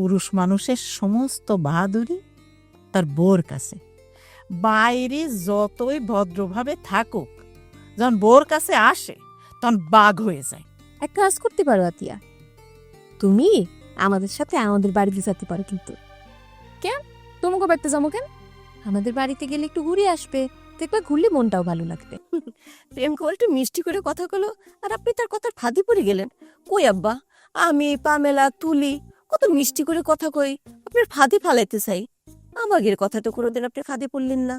পুরুষ মানুষের সমস্ত বাহাদুরি তার বউর কাছে। বাইরে যতই ভদ্রভাবে থাকুক, যখন বউর কাছে আসে তখন বাঘ হয়ে যায়। এক কাজ করতে পারো আতিয়া, তুমি আমাদের সাথে আমাদের বাড়িতে যেতে পারো। কিন্তু কেন তোমাকে বাড়িতে যাবো কেন? আমাদের বাড়িতে গেলে একটু ঘুরে আসবে, দেখবে ঘুরলে মনটাও ভালো লাগবে। প্রেম করে একটু মিষ্টি করে কথা কলো, আর আপনি তার কথার ফাঁদে পড়ে গেলেন। কই আব্বা, আমি পামেলা তুলি কত মিষ্টি করে কথা কই, আপনার ফাঁদে ফালাইতে চাই। আমাগের কথা তো কোনোদিন আপনি ফাঁদে পড়লেন না।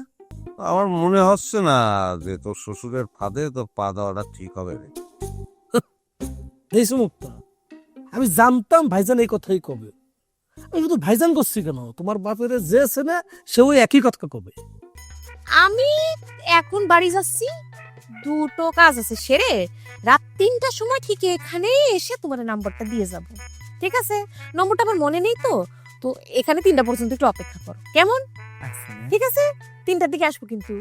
আমার মনে হচ্ছে না যে তোর শ্বশুরের ফাঁদে তোর পা দেওয়াটা ঠিক হবে রে। এই মুক্তা, আমি জানতাম ভাইজান এই কথাই কবে। আমি শুধু ভাইজান করছি কেন, তোমার বাপের যে আছে না সে ওই একই কথা কবে। আমি এখন বাড়ি যাচ্ছি, দুটো কাজ আছে সেরে রাত 3টার সময় ঠিক এখানে এসে তোমার নাম্বারটা দিয়ে যাব। ঠিক আছে? নম্বরটা আমার মনে নেই তো, তো এখানে 3টা পর্যন্ত একটু অপেক্ষা করো, কেমন? ঠিক আছে, 3টার দিকে আসবো কিন্তু।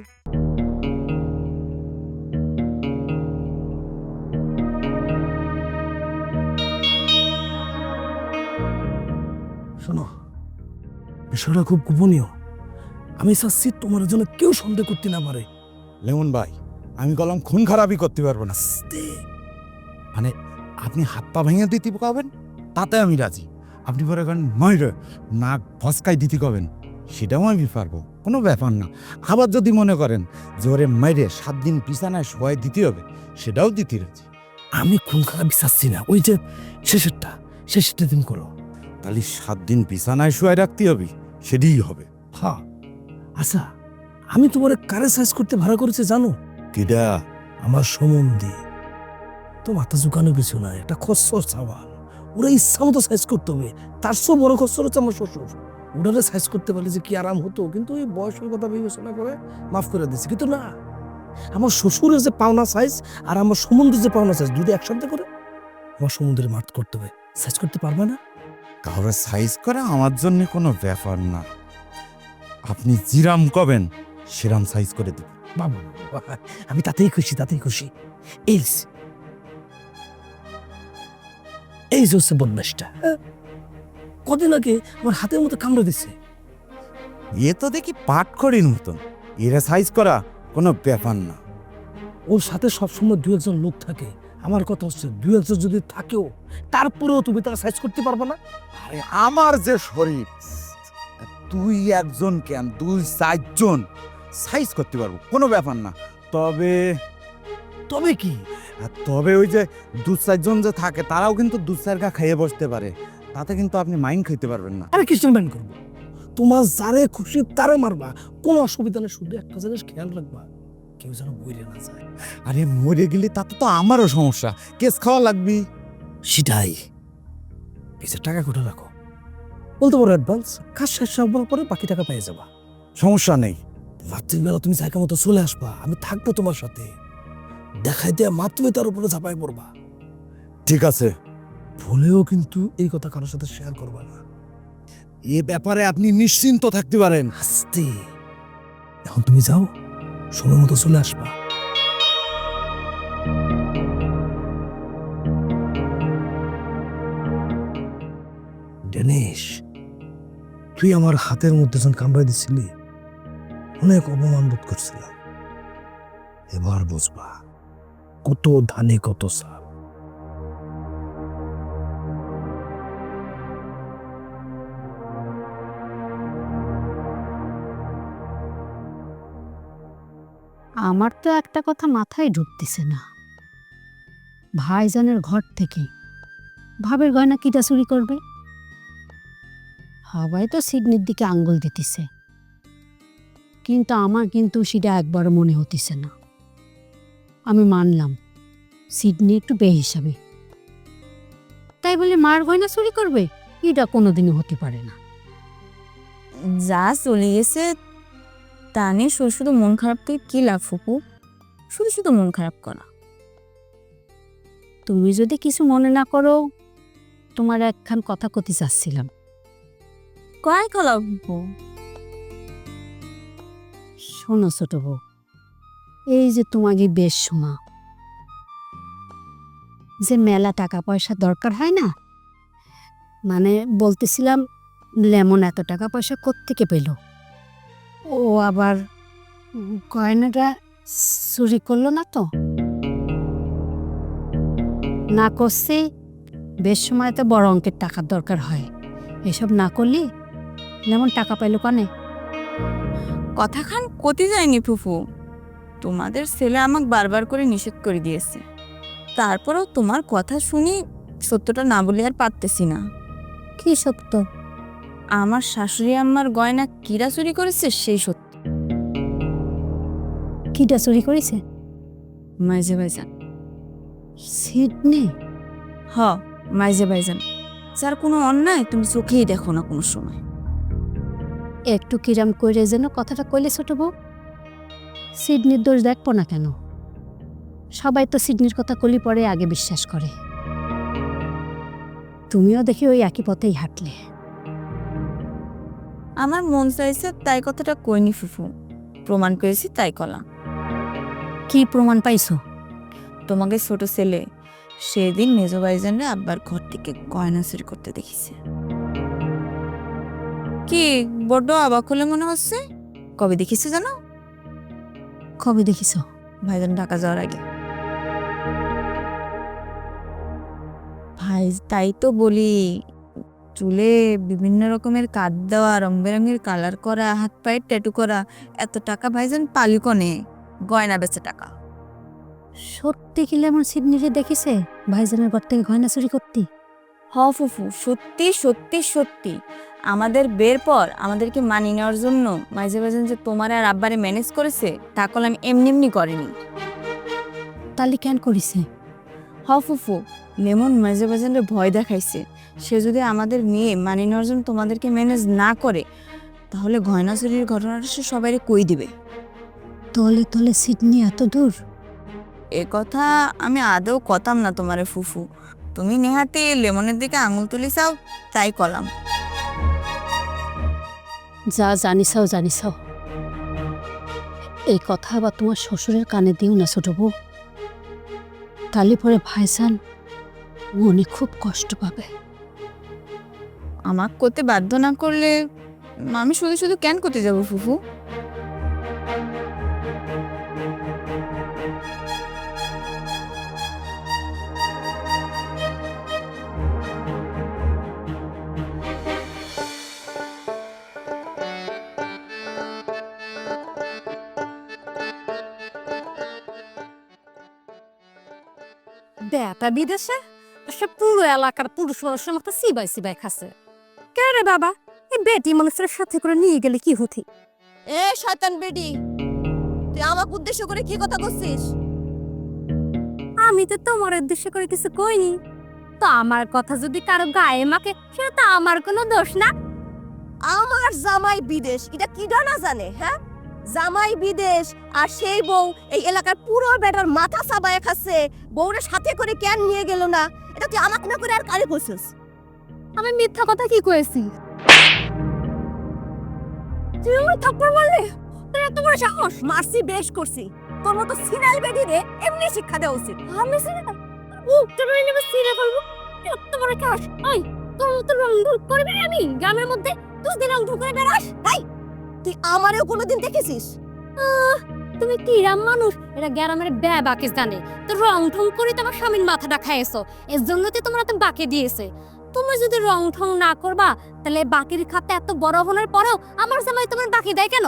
শোনো, বিষয়টা খুব গোপনীয়। আমি চাচ্ছি তোমার জন্য কেউ সন্দেহ করতে না পারে। লেমন ভাই, আমি কলম খুন খারাপই করতে পারবো না। মানে আপনি হাত পা ভেঙে দিতে পাবেন তাতে আমি রাজি। আপনি পরে এখন ময়ূর নাক ফসকাই দিতে কবেন সেটাও আমি পারবো, কোনো ব্যাপার না। আবার যদি মনে করেন যে ওরে মাইরে 7 দিন বিছানায় শোয়াই দিতে হবে, সেটাও দিতে রাজি। আমি খুন খারাপ চাচ্ছি না, ওই যে শেষেরটা দিন করো। তাহলে 7 দিন বিছানায় শোয়াই রাখতে হবে, সেটাই হবে। হ্যাঁ আচ্ছা, আমি তোমার কারে সাইজ করতে ভাড়া করেছি জানো? কিডা? আমার সম্বন্ধে। তো মাথা ঝুঁকানো কিছু না, একটা খসর সাবান, ওরা ইচ্ছা মতো সাইজ করতে হবে। তার সব বড় খসর হচ্ছে আমার শ্বশুর। ওটারে সাইজ করতে পারলে যে কি আরাম হতো, কিন্তু ওই বয়সের কথা বিবেচনা করে মাফ করে দিচ্ছি। কিন্তু না, আমার শ্বশুরের যে পাওনা সাইজ আর আমার সম্বন্ধের যে পাওনা সাইজ দুটো একসাথে করে আমার সম্বন্ধের মাঠ করতে হবে। সাইজ করতে পারবে না? কাউরে সাইজ করা আমার জন্য কোনো ব্যাপার না। আপনি জিরাম কবেন সেরাম সাইজ করে দেব। বাবা, আমি তাতেই খুশি, তাতেই খুশি। এই এই যে হচ্ছে বদমাসটা, কদিন আগে আমার হাতের মতো কামড়ে দিচ্ছে। এ তো দেখি পাটখড়ির মতন, এরা সাইজ করা কোনো ব্যাপার না। ওর সাথে সবসময় 2-1 লোক থাকে। আমার কথা হচ্ছে 2-1 যদি থাকেও তারপরেও তুমি তারা সাইজ করতে পারবে না। আরে আমার যে শরীর, তুই একজন কেন 2-4 জন সাইজ করতে পারবো, কোনো ব্যাপার না। তবে তবে কি? তবে ওই যে 2-4 জন যে থাকে তারাও কিন্তু 2-4 গা খাইয়ে বসতে পারে, তাতে কিন্তু আপনি মাইন খাইতে পারবেন না। আরে কিসের ম্যান করবো? তোমার যারে খুশি তারে মারবা, কোনো অসুবিধা নেই। শুধু একটা জিনিস খেয়াল রাখবা, কেউ যেন বইরে না যায়। আরে মরে গেলে তাতে তো আমারও সমস্যা, কেস খাওয়া লাগবে। সেটাই, পিছের টাকা কোটা রাখো, বলতে পারো অ্যাডভান্স। কাজ শেষ হওয়ার পরে বাকি টাকা পেয়ে যাবা। সমস্যা নেই। রাত্রিবেলা তুমি জায়গা মতো চলে আসবা, আমি থাকবো তোমার সাথে। দেখাই দেয়া মাত্রই তার উপরে ঝাঁপাই পড়বা। ঠিক আছে। ভুলেও কিন্তু এই কথা কারোর সাথে শেয়ার করবা না। এ ব্যাপারে আপনি নিশ্চিন্ত থাকতে পারেন। আস্তে, এখন তুমি যাও, সময় মতো চলে আসবা। ডেনিস, তুই আমার হাতের মধ্যে যখন কামড়াই দিছিলি অনেক অপমান বোধ করছিলাম। এবার বুঝবা কত ধানে কত চাল। আমার তো একটা কথা মাথায় ঢুকতেছে না। ভাইজানের ঘর থেকে ভাবের গয়না কিটা চুরি করবে? সবাই তো সিডনির দিকে আঙ্গুল দিতেছে, কিন্তু আমার কিন্তু সেটা একবার মনে হতিছে না। আমি মানলাম সিডনি একটু বেহিসাবে, তাই বলে মার গয়না চুরি করবে এটা কোনোদিনই হতে পারে না। যা চলে গেছে তা নিয়ে শুধু শুধু মন খারাপ করে কি লাভ ফুপু? শুধু শুধু মন খারাপ করা। তুমি যদি কিছু মনে না করো, তোমার একখান কথা কতি চাচ্ছিলাম। কয় কলা ফুপু? শোনো ছোট বউ, এই যে তোমাকে বেশ শোনা যে মেলা টাকা পয়সা দরকার হয় না, মানে বলতেছিলাম লেমন এত টাকা পয়সা কোত্থেকে পেল? ও আবার গয়নাটা চুরি করলো না তো? না করছে, বেশ সময় তো বড় অঙ্কের টাকার দরকার হয়, এসব না করলে লেমন টাকা পাইল কানে? কথাখান কতি যায়নি ফুফু, তোমাদের ছেলে আমাকে বারবার করে নিষেধ করে দিয়েছে, তারপরেও তোমার কথা শুনি সত্যটা না বলে আর পারতেছি না। কি সত্য? আমার শাশুড়ি আম্মার গয়না কিরা চুরি করেছে সেই সত্য। কিটা চুরি করেছে? মাইজে ভাইজান। সিডনি? হ, মাইজে ভাইজান, যার কোনো অন্যায় তুমি চোখেই দেখো না কোনো সময়। একটু কিরাম করে যেন কথাটা কইলে ছোট বউ। সিডনির দোষ দেখবো না কেন? সবাই তো সিডনির কথা কলি পরে আগে বিশ্বাস করে। তুমিও দেখি ওই একই পথেই হাঁটলে। আমার মন চাইছে তাই কথাটা কইনি ফুফু, প্রমাণ করেছি তাই কলা। কি প্রমাণ পাইছো? তোমাকে ছোট ছেলে সেদিন মেজো ভাইজানরে আব্বার ঘর থেকে গয়না চুরি করতে দেখিছে। কি বড্ড অবাক হলে মনে হচ্ছে? কবে দেখিছে জানো? কবে দেখিছ? ভাইজান ঢাকা যাওয়ার আগে। ভাই তাই তো বলি, চুলে বিভিন্ন রকমের কাট দেওয়া, রং বেরঙের কালার করা, হাত পায়ের ট্যাটু করা, এত টাকা ভাইজান পালি কনে? গয়না বেচে টাকা। সত্যি কি লেমন সিডনিরে দেখিছে ভাইজানের ঘর থেকে গয়না চুরি করতে? হ ফুফু, সত্যি সত্যি সত্যি। আমাদের বের পর আমাদেরকে মানিয়ে নেওয়ার জন্য মাঝে মাঝে যে তোমার আর আব্বারে ম্যানেজ করেছে, তা কল আমি এমনি এমনি করিনি। তাহলে কেন করিছে? হ ফুফু, লেমন মাঝে মাঝে ভয় দেখাইছে, সে যদি আমাদের মেয়ে মানিয়ে নেওয়ার জন্য তোমাদেরকে ম্যানেজ না করে, তাহলে গয়না চুরির ঘটনাটা সে সবাইরে কই দিবে। তলে তলে সিডনি এত দূর? এ কথা আমি আদৌ কতাম না তোমারে ফুফু, তুমি নেহাতি লেমনের দিকে আঙুল তুলি চাও তাই কলাম। যা জানিসাও জানিসাও, এই কথা আবার তোমার শ্বশুরের কানে দিও না ছোট বউ, তাহলে পরে ভাইজান মনে খুব কষ্ট পাবে। আমাকে করতে বাধ্য না করলে আমি শুধু শুধু কেন করতে যাব ফুফু? বেটা বিদেশে সে পুরো এলাকার পুরুষ মানুষের মতো সিবাই সিবাই খাচ্ছে। কে রে বাবা, এই বেটি মানুষের সাথে করে নিয়ে গেলে কি হতি? এ শয়তান বেডি, তুই আমাকে উদ্দেশ্য করে কি কথা করছিস? আমি তো তোমার উদ্দেশ্য করে কিছু কইনি। তো আমার কথা যদি কারো গায়ে মাকে, সেটা তো আমার কোনো দোষ না। আমার জামাই বিদেশ, এটা কি না জানে? হ্যাঁ, জামাই বিদেশ আর সেই বউ এই এলাকার পুরো বেটার মাথা চাবায় খাচ্ছে। বউরে সাথে করে কেন নিয়ে গেল না? এটা তুই আমাকে না করে আর কারে বলছিস? আমি মিথ্যা কথা কি কইছি? তুই আমার থাপ্পড় মারলে? তোর এত বড় সাহস! মারছি, বেশ করছি। তোর মতো সিনাল বেডি রে এমনি শিক্ষা দেওয়া উচিত। আমি সিনেমা বুকটা মেরে নেবে, সিনে ফেলবো। এত বড় সাহস! ওই তোর মতো রংধুর করবি আমি গ্রামের মধ্যে? তুই দিন রংধুর করে বেড়াস? তাই তুই আমারেও কোনোদিন দেখেছিস? তুমি কি রাম মানুষ, এটা গ্রামের বাকে জানে। তো রং ঠং করে তোমার স্বামীর মাথাটা খাইছো, এর জন্য তো তোমার তো বাকে দিয়েছে। তুমি যদি রং ঠং না করবা, তাহলে বাকির খাতে এত বড় হওয়ার পরেও আমার জামাই তোমার বাকি দেয় কেন?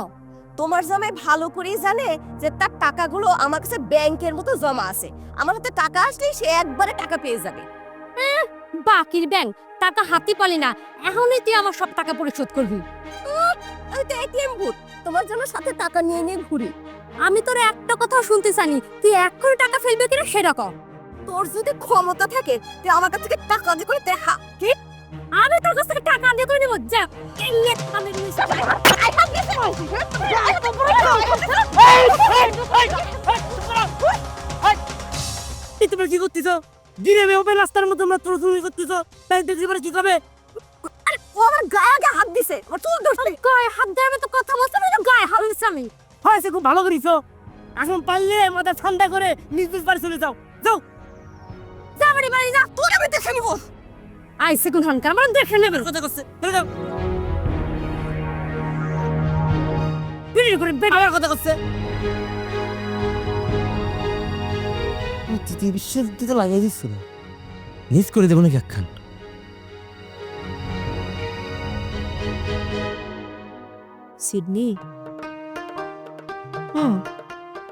তোমার জামাই ভালো করেই জানে যে তার টাকাগুলো আমার কাছে ব্যাংকের মতো জমা আছে। আমার হাতে টাকা আসলেই সে একবারে টাকা পেয়ে যাবে। বাকির ব্যাংক টাকা হাতে পালি না, এখনই তুই আমার সব টাকা পরিশোধ করবি। আমি তো এটিএম ভূত, তোমার জন্য সাথে টাকা নিয়ে নিয়ে ঘুরি। আমি তোর একটা কথা শুনতে চাইনি, তুই 1 কোটি টাকা ফেলবি কিনা সেটা কর। তোর যদি ক্ষমতা থাকে তুই আমার কাছ থেকে টাকা দিয়ে করে দেখা। কি? আমি তোর কাছ থেকে টাকা দিয়ে করে নেবো, যা। এমনি আমি তুমি কি করতেছ? দিনে বেহবে রাস্তার মধ্যে আমরা তোর তুমি করতেছ, তাই দেখতে পারে কি হবে? ও আমার গায়ে আগে হাত দিছে, আমার চুল ধরছে। গায়ে হাত দেওয়ার মতো কথা বলছে, আমি তো গায়ে হাত দিচ্ছি আমি। হয়েছে, খুব ভালো করিস। এখন পারলে মাথা ঠান্ডা করে নিজ নিজ বাড়ি চলে যাও। যাও যা বাড়ি বাড়ি যা, তোর আমি দেখে নিব। আইসে কোন হানকার আমার দেখে নেবে। কথা করছে, চলে যাও। বিড়ি করে আমার কথা করছে তুই বিশ্বাস দিতে লাগিয়ে দিচ্ছ না নিজ করে দেবো নাকি একখান সিডনি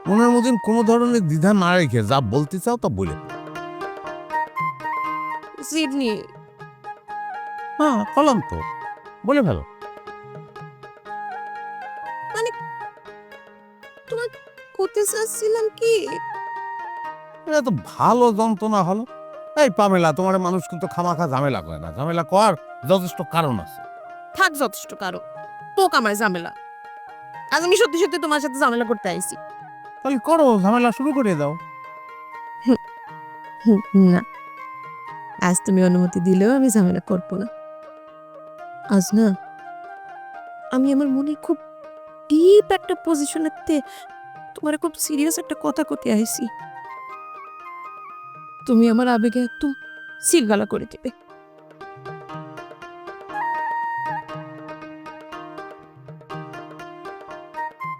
মনের মতন কোনো ধরনের দ্বিধা না রেখে যা বলতে চাও তা বলে দাও। সিডনি হ্যাঁ বললাম তো, বলে ফেলো। করতে চাচ্ছিলাম কি এটা তো ভালো যন্ত্রণা হলো। এই পামেলা, তোমার মানুষ কিন্তু খামাখা ঝামেলা করে না, ঝামেলা কর যথেষ্ট কারণ আছে। থাক যথেষ্ট কারো পোক আমার ঝামেলা। আজ আমি সত্যি সত্যি তোমার সাথে ঝামেলা করতে আইছি। তাহলে করো, ঝামেলা শুরু করে দাও। না, আজ তুমি অনুমতি দিলেও আমি ঝামেলা করবো না। আজ না আমি আমার মনে খুব ডিপ একটা পজিশনেতে তোমার খুব সিরিয়াস একটা কথা করতে আইছি। তুমি আমার আবেগে একদম সিলগালা করে দিবে।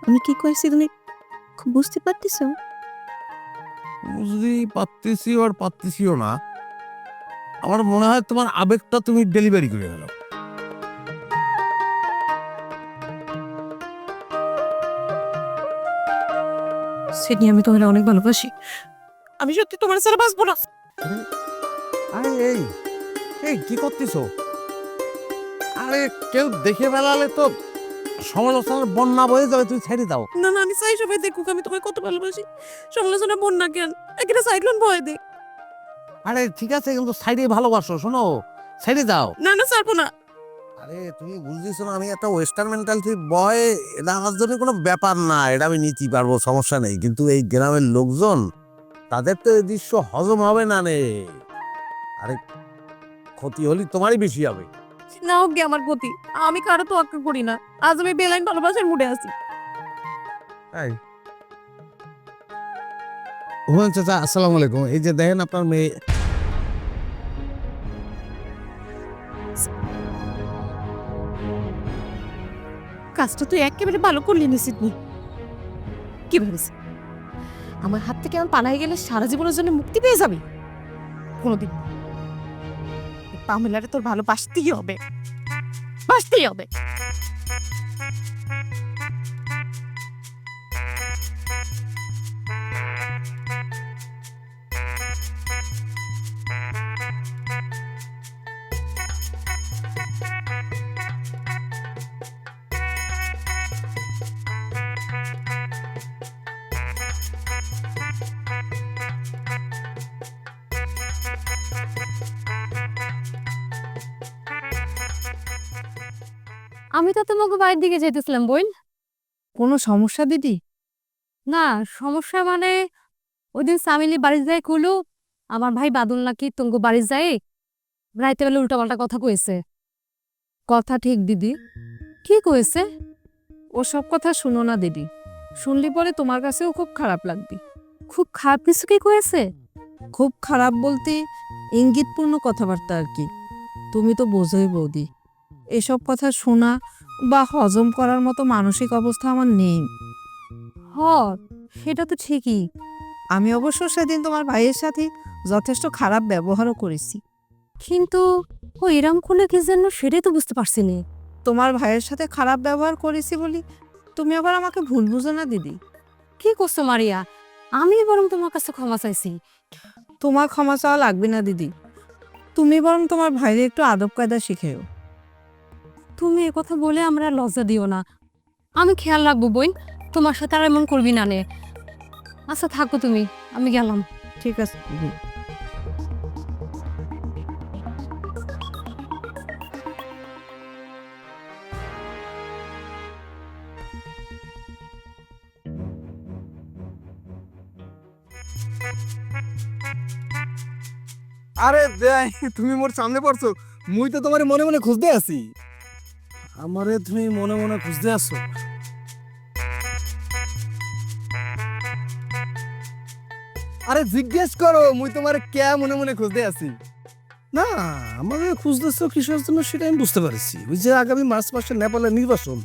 আমি কি কইছি তুমি খুব বুঝতে পারতেছো? বুঝতেই পারতেছি আর পারতেছিও না। আমার মনে হয় তোমার আবেগটা তুমি ডেলিভারি করে গেল। সেটি আমি তোমার অনেক ভালোবাসি। আমি সত্যি তোমার ছাড়া বাঁচবো না। আরে এই এই কি করতেছো? আরে কেউ দেখে ফেলালে তো সমালোচনার বন্যা বয়ে যাবে, তুমি ছেড়ে দাও। না না, আমি চাই সবাই দেখুক আমি তোমায় কত ভালোবাসি। সমালোচনা বোন না কেন, একটা সাইক্লোন ভয় দেখ। আরে ঠিক আছে, কিন্তু সাইডে ভালোবাসো, শোনো ছেড়ে দাও। না না, ছাড়বো না। আরে তুমি বুঝতেছো না, আমি একটা ওয়েস্টার্ন মেন্টালিটি বয়, এটা আমার জন্য কোনো ব্যাপার না, এটা আমি নিতে পারবো, সমস্যা নেই। কিন্তু এই গ্রামের লোকজন, তাদের তো এই দৃশ্য হজম হবে না নে। আরে ক্ষতি হলে তোমারই বেশি হবে। না হোক গে আমার গতি, আমি কারো তো আক্কা করি না। আজ আমি বেলাইন ভালোবাসার মুডে আছি। তাই হুমায়ুন চাচা, আসসালামু আলাইকুম। এই যে দেখেন আপনার মেয়ে। কাজটা তুই একেবারে ভালো করলি না সিডনি। কি ভেবেছি আমার হাত থেকে আমার পালাই গেলে সারা জীবনের জন্য মুক্তি পেয়ে যাবি? কোনোদিন না। এই পামেলারে তোর ভালোবাসতেই হবে, বাসতেই হবে। আমি তো তোমাকে বাড়ির দিকে যেতেছিলাম বোন। কোনো সমস্যা দিদি? না সমস্যা মানে ওই দিন সামিলি বাড়ি যায় কইলো আমার ভাই বাদল নাকি তোমাকে বাড়ি যায় রাইতে বেলা উল্টাপাল্টা কথা কয়েছে। কথা ঠিক দিদি, কি কয়েছে? ওসব কথা শুনো না দিদি, শুনলি পরে তোমার কাছেও খুব খারাপ লাগবে। খুব খারাপ কিছু কি কয়েছে? খুব খারাপ বলতে ইঙ্গিতপূর্ণ কথাবার্তা আর কি। তুমি তো বোঝোই বৌদি, এসব কথা শোনা বা হজম করার মতো মানসিক অবস্থা আমার নেই। হ সেটা তো ঠিকই। আমি অবশ্য সেদিন তোমার ভাইয়ের সাথে যথেষ্ট খারাপ ব্যবহারও করেছি। কিন্তু ও এরম করলে কি যেন সেটাই তো বুঝতে পারছি না। তোমার ভাইয়ের সাথে খারাপ ব্যবহার করেছি বলি তুমি আবার আমাকে ভুল বুঝো না দিদি। কি করছো মারিয়া? আমি বরং তোমার কাছে ক্ষমা চাইছি। তোমার ক্ষমা চাওয়া লাগবে না দিদি, তুমি বরং তোমার ভাইয়ের একটু আদব কায়দা শিখেও। তুমি এ কথা বলে আমরা লজ্জা দিও না। আমি খেয়াল রাখবো বোন, তোমার সাথে আর এমন করবি না নে। আচ্ছা থাকো তুমি, আমি গেলাম। ঠিক আছে দিদি। আরে দেই, তুমি মোর সামনে পড়ছো, মুই তো তোমার মনে মনে খুঁজতে আছি। আমারে তুমি মনে মনে খুঁজতে আসছো? আরে জিজ্ঞেস করো, মুই তোমার কে মনে মনে খুঁজতে আছি। না, আমাদের খুঁজতেছ কিসের জন্য সেটা আমি বুঝতে পারছি। ওই যে আগামী মার্চ মাসে নেপালের নির্বাচন,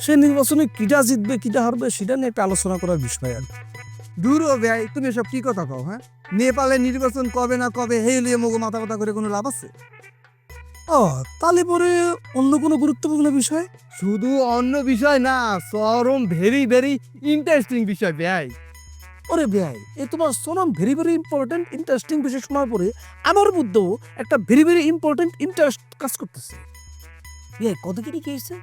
সেই নির্বাচনে কিটা জিতবে কিটা হারবে সেটা নিয়ে একটা আলোচনা করার বিষয় আর কি। দূর ও ভাই, তুমি এসব কি কথা কও? হ্যাঁ, নেপালে নির্বাচন কবে না কবে হে লিয়ে মগো মাথা কথা করে কোনো লাভ আছে? ও, তাহলে পরে অন্য কোনো গুরুত্বপূর্ণ বিষয়? শুধু অন্য বিষয় না, চরম ভেরি ভেরি ইন্টারেস্টিং বিষয় ভাই। ওরে ভাই, এই তোমার Sonam very very important interesting বিষয় শোনার পরে আমার মধ্যেও একটা ভেরি ভেরি ইম্পর্টেন্ট ইন্টারেস্ট কাজ করতেছে। ভাই কত কি হয়েছে?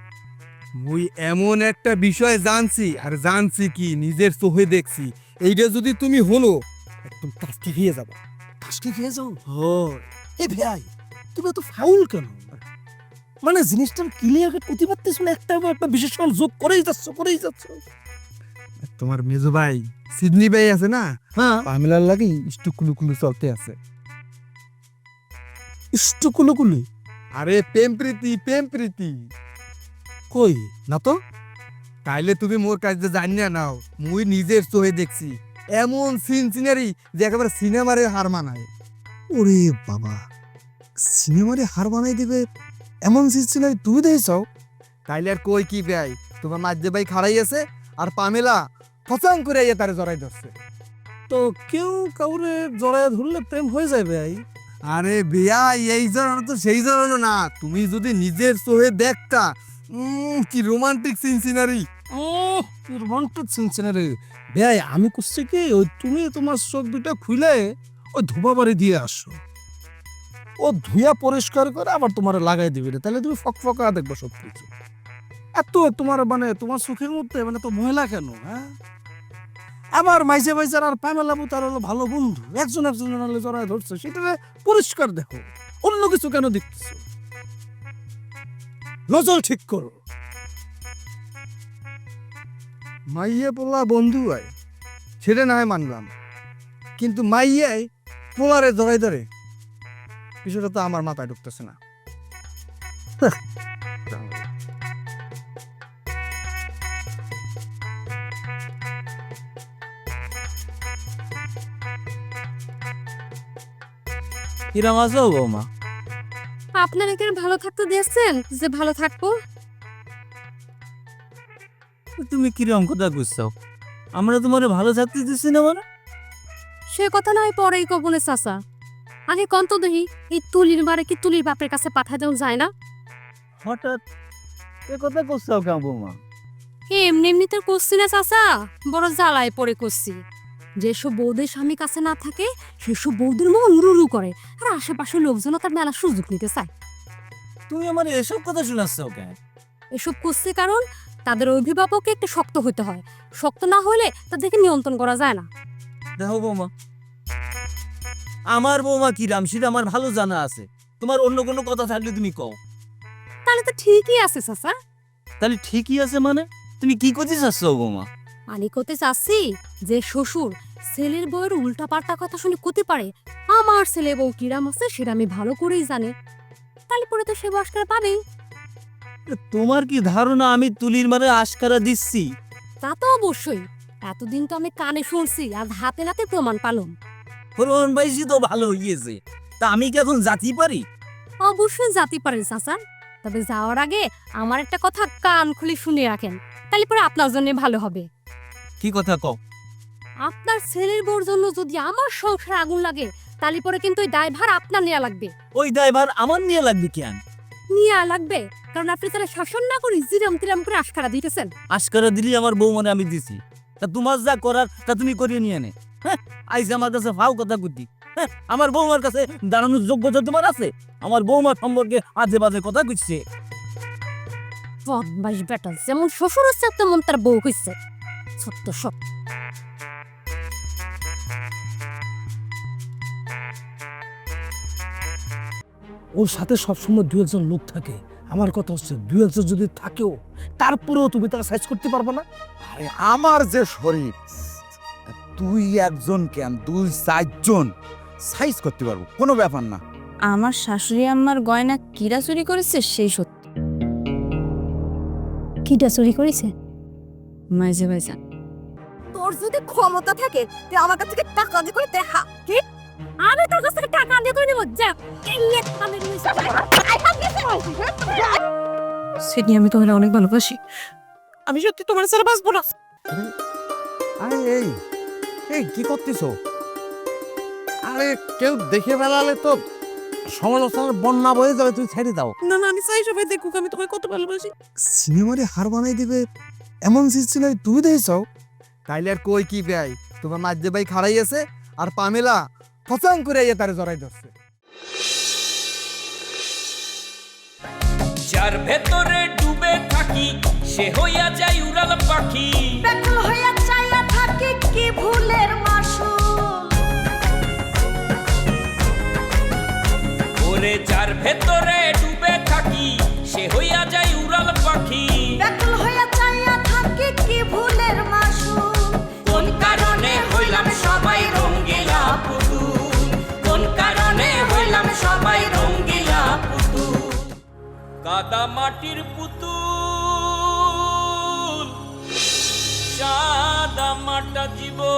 মুই এমন একটা বিষয় জানছি, আর জানছি কি নিজের চোখে দেখছি। এইটা যদি তুমি হলো একদম তাস্কি খেয়ে যাবো। আজকে খেয়ে যাও। এ ভাই, তুমি তো ফাউল কেন? মানে জিনিসটার ক্লিয়ার করতে পারতেছ না, একটা বিশেষণ যোগ করেই যাচ্ছ। তোমার মেজো ভাই সিডনি ভাই আছে না, হ্যাঁ, পামেলার লাগে একটু কুলুকুলু চলতে আছে। ইষ্ট কুলুকুলি আরে প্রেম প্রীতি কই না তো। তাইলে তুমি মোর কাছে জানিয়া নাও, মুই নিজের চোখে দেখছি এমন সিনারি যে একেবারে সিনেমারে হার মানায়। ওরে বাবা, সিনেমারে হার বানাই দেবে এমন সিনারি তুমি দেখেছো? তাইলে আর কই কি ভাই, তোমার মাঝে ভাই খাড়াই আছে আর পামেলা ফচাং করে ইয়ে তারে জড়াই ধরছে। তো কেউ কাউরে জড়ায় ধরলে প্রেম হয়ে যায় ভাই। আরে বিয়া এই জন্য তো সেই জন্য না, তুমি যদি নিজের চোখে দেখতা কি রোমান্টিক সিনারি। রোমান্টিক সিনারি ভাই, আমি করছি কি ওই তুমি তোমার চোখ দুটা খুলে ওই ধোবা বাড়ি দিয়ে আসো, ও ধুয়া পরিষ্কার করে আবার তোমার লাগাই দিবে, তাহলে তুমি ফকফকা দেখবো সব কিছু। এত তোমার মানে তোমার চোখের মধ্যে মানে তো মহিলা কেন? হ্যাঁ, আবার মাইজে বাইজার আর পামেলা তার হলো ভালো বন্ধু, একজনের জড়ায় ধরছে, সেটা পরিষ্কার দেখো, অন্য কিছু কেন দেখতেছো? নজর ঠিক করো। মাইয়া পোলা বন্ধু হয় সেটা না হয় মানলাম, কিন্তু মাইয়াই পোলারে ধরাই ধরে বিষয়টা তো আমার মাথায় ঢুকতেছে না। কিরাম আছো বৌমা? আপনার এখানে ভালো থাকতে দিয়েছেন যে ভালো থাকবো। তুমি কিরম কথা বুঝছো? আমরা তোমার ভালো থাকতে দিচ্ছি না মানে? সে কথা নয় পরেই কবলে চাচা। আগে কন্ত দেখি এই তুলির বারে কি তুলির বাপের কাছে পাঠা দেওয়া যায় না? হঠাৎ এ কথা করছো কেন বৌমা? এমনি এমনিতে করছি না চাচা, বড় জ্বালায় পড়ে করছি। যেসব বৌদের স্বামী কাছে না থাকে সেসব বৌদের মন উড়ুরু করে, আর আশেপাশের লোকজনও তার মেলা সুযোগ নিতে চায়। তুমি আমার এসব কথা শোনাচ্ছ কেন? এসব করছে কারণ তাদের অভিভাবককে একটু শক্ত হতে হয়, শক্ত না হলে তাদেরকে নিয়ন্ত্রণ করা যায় না। দেখো বৌমা, আমার বৌমা কিরাম সেটা আমার ভালো জানা আছে। তোমার অন্য কোনো কথা থাকলে তুমি কও। তাহলে তো ঠিকই আছে চাচা। তাহলে ঠিকই আছে মানে? তুমি কি করতে চাচ্ছ বৌমা? আমি করতে চাচ্ছি যে শ্বশুর ছেলের বউয়ের উল্টা পাল্টা কথা শুনে করতে পারে, আমার ছেলে বউ কিরাম আছে সেটা আমি ভালো করেই জানি, তাহলে পরে তো সে বয়স্কার পাবে। তোমার কি ধারণা আমি তুলির মানে আশকারা দিচ্ছি? তা তো অবশ্যই, এতদিন তো আমি কানে শুনছি আর হাতে নাতে প্রমাণ পালম। ফোরন বাইসি তো ভালো হইয়েছে, তা আমি কি এখন জাতি পারি? অবশ্যই জাতি পারেন চাচা, তবে যাওয়ার আগে আমার একটা কথা কান খুলে শুনে রাখেন, তাহলে পরে আপনার জন্য ভালো হবে। কি কথা কও? আপনার ছেলের বউর জন্য যদি আমার সংসারে আগুন লাগে তাহলে পরে কিন্তু ওই দায়ভার আপনার নেওয়া লাগবে। ওই ড্রাইভার আমার নিয়ে লাগবে কেন? নেওয়া লাগবে কারণ আপনি তারা শাসন না করি জিরাম তিরাম করে আশকারা দিতেছেন। আশকারা দিলি আমার বউ মানে আমি দিছি, তা তোমার যা করার তা তুমি করিয়ে নিয়ে নে। হ্যাঁ, আইসে আমার কাছে ফাও কথা কুতি। হ্যাঁ, আমার বৌমার কাছে দাঁড়ানোর যোগ্যতা তোমার আছে? আমার বৌমার সম্পর্কে আজে বাজে কথা কইছে। বদমাইশ বেটা, যেমন শ্বশুর হচ্ছে তেমন তার বউ হচ্ছে। সত্য সব। ওর সাথে সবসময় দু একজন লোক থাকে। আমার কথা হচ্ছে দু একজন যদি থাকেও তারপরেও তুমি তাকে সাইজ করতে পারবে না। আরে আমার যে শরীর, তুই একজন কেন 2-4 সাইজ করতে পারবো, কোনো ব্যাপার না। আমার শাশুড়ি আম্মার গয়না কিরা চুরি করেছে সেই সত্য। কিটা চুরি করেছে? মাইজে ভাইজান। তোর যদি ক্ষমতা থাকে তুই আমার কাছ থেকে টাকা দিয়ে করে দেখা কি আমি তোর কাছ থেকে টাকা দিয়ে করে নেবো যা কেলে আমি সিডনি আমি তোমার অনেক ভালোবাসি আমি সত্যি তোমার সাথে বাঁচবো না আরে এই এই কি করতেছো? আরে কেউ দেখে ফেলালে তো সমালোচনার বন্যা বয়ে যাবে, তুমি ছেড়ে দাও। না না আমি চাই সবাই দেখুক আমি তোমায় কত ভালোবাসি সিনেমারে হার বানাই দিবে এমন সিলসিলায় তুমি দেখেছো? তাইলে আর কই কি বেয়াই তোমার মাঝে ভাই খাড়াই আছে আর পামেলা ফসাং করে ইয়ে তারে জড়াই ধরছে। যার ভেতরে ডুবে থাকি সে হইয়া যায় উড়াল পাখি, ব্যাকুল হইয়া চাইয়া থাকি কি ভুলের মাসুল। ওরে যার ভেতরে ডুবে থাকি সে হইয়া যায় উড়াল পাখি, ব্যাকুল হইয়া চাইয়া থাকি কি ভুলের মাসুল। কোন কারণে হইলাম সবাই রঙ্গিলা পুতুল, কোন কারণে হইলাম সবাই রঙ্গিলা পুতুল, কাদা মাটির পুতুল সাদা মাটা জীবন।